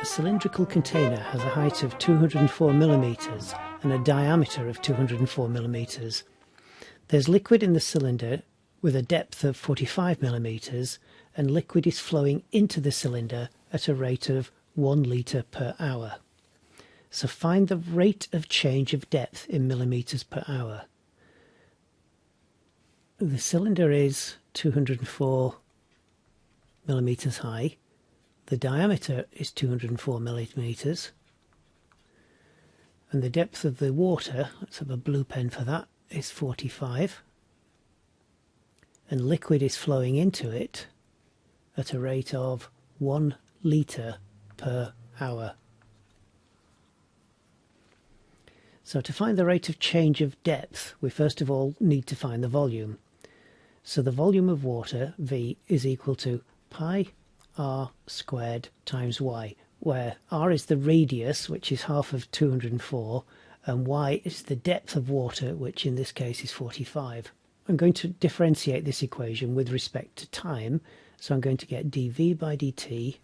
A cylindrical container has a height of 204 millimeters and a diameter of 204 millimeters. There's liquid in the cylinder with a depth of 45 millimeters, and liquid is flowing into the cylinder at a rate of 1 litre per hour. So find the rate of change of depth in millimeters per hour. The cylinder is 204 millimeters high. The diameter is 204 millimeters. And the depth of the water, let's have a blue pen for that, is 45. And liquid is flowing into it at a rate of 1 litre per hour. So to find the rate of change of depth, we first of all need to find the volume. So the volume of water, V, is equal to pi r squared times y, where r is the radius, which is half of 204, and y is the depth of water, which in this case is 45. I'm going to differentiate this equation with respect to time, so I'm going to get dv by dt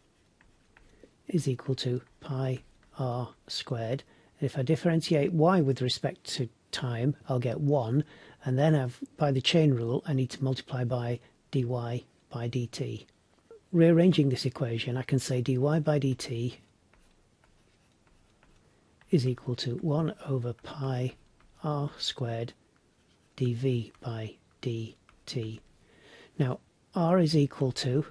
is equal to pi r squared. And if I differentiate y with respect to time, I'll get 1, and then by the chain rule I need to multiply by dy by dt. Rearranging this equation, I can say dy by dt is equal to 1 over pi r squared dv by dt. Now r is equal to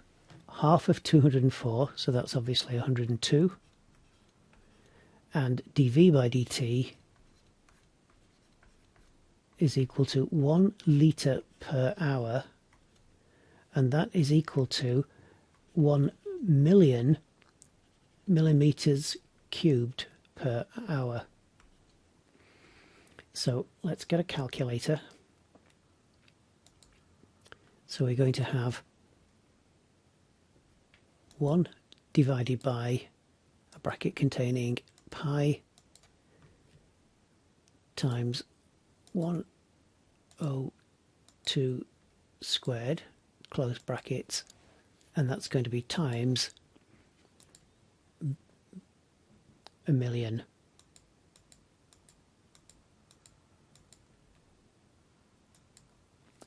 half of 204, so that's obviously 102, and dv by dt is equal to 1 litre per hour, and that is equal to 1 million millimeters cubed per hour. So let's get a calculator. So we're going to have 1 divided by a bracket containing pi times 102 squared, close brackets, and that's going to be times a million.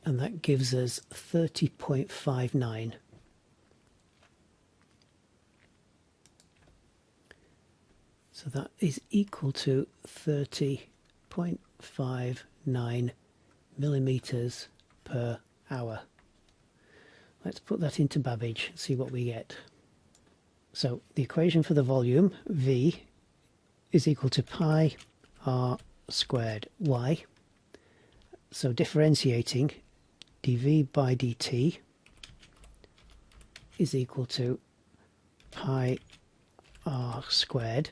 And that gives us 30.59. So that is equal to 30.59 millimeters per hour. Let's put that into Babbage, see what we get. So the equation for the volume, V, is equal to pi r squared y. So differentiating, dv by dt is equal to pi r squared.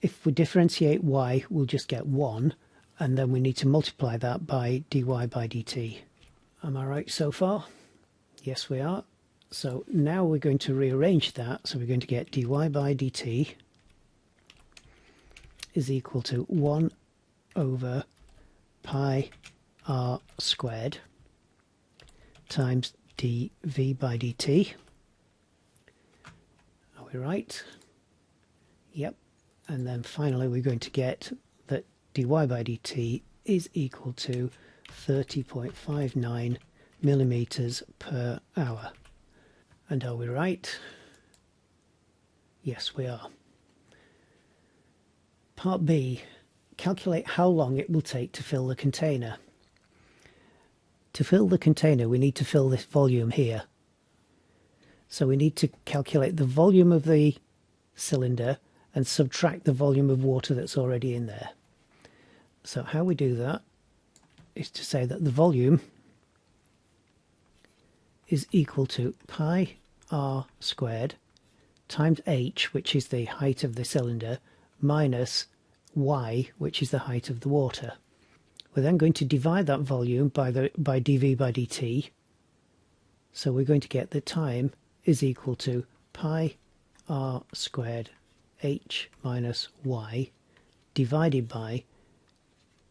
If we differentiate y, we'll just get 1, and then we need to multiply that by dy by dt. Am I right so far? Yes, we are. So now we're going to rearrange that. So we're going to get dy by dt is equal to 1 over pi r squared times dv by dt. Are we right? Yep. And then finally we're going to get that dy by dt is equal to 30.59 millimeters per hour. And are we right? Yes, we are. Part B, calculate how long it will take to fill the container. To fill the container, we need to fill this volume here. So we need to calculate the volume of the cylinder and subtract the volume of water that's already in there. So how we do that is to say that the volume is equal to pi r squared times h, which is the height of the cylinder, minus y, which is the height of the water. We're then going to divide that volume by dv by dt. So we're going to get the time is equal to pi r squared h minus y divided by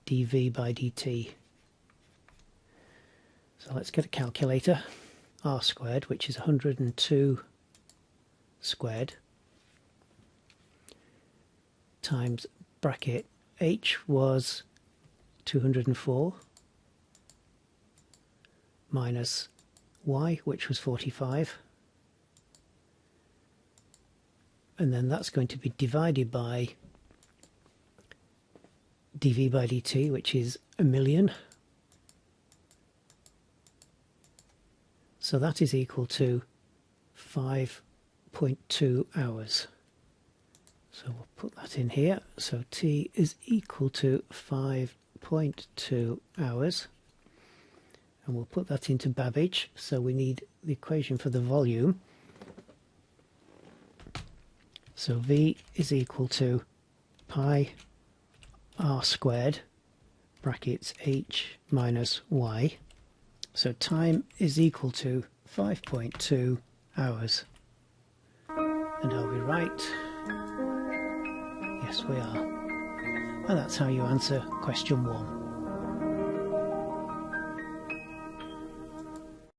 dv by dt. So let's get a calculator. R squared, which is 102 squared, times bracket h was 204 minus y, which was 45, and then that's going to be divided by dv by dt, which is 1,000,000. So that is equal to 5.2 hours. So we'll put that in here. So t is equal to 5.2 hours. And we'll put that into Babbage. So we need the equation for the volume. So V is equal to pi r squared brackets h minus y. So time is equal to 5.2 hours. And are we right? Yes, we are. And that's how you answer question 1.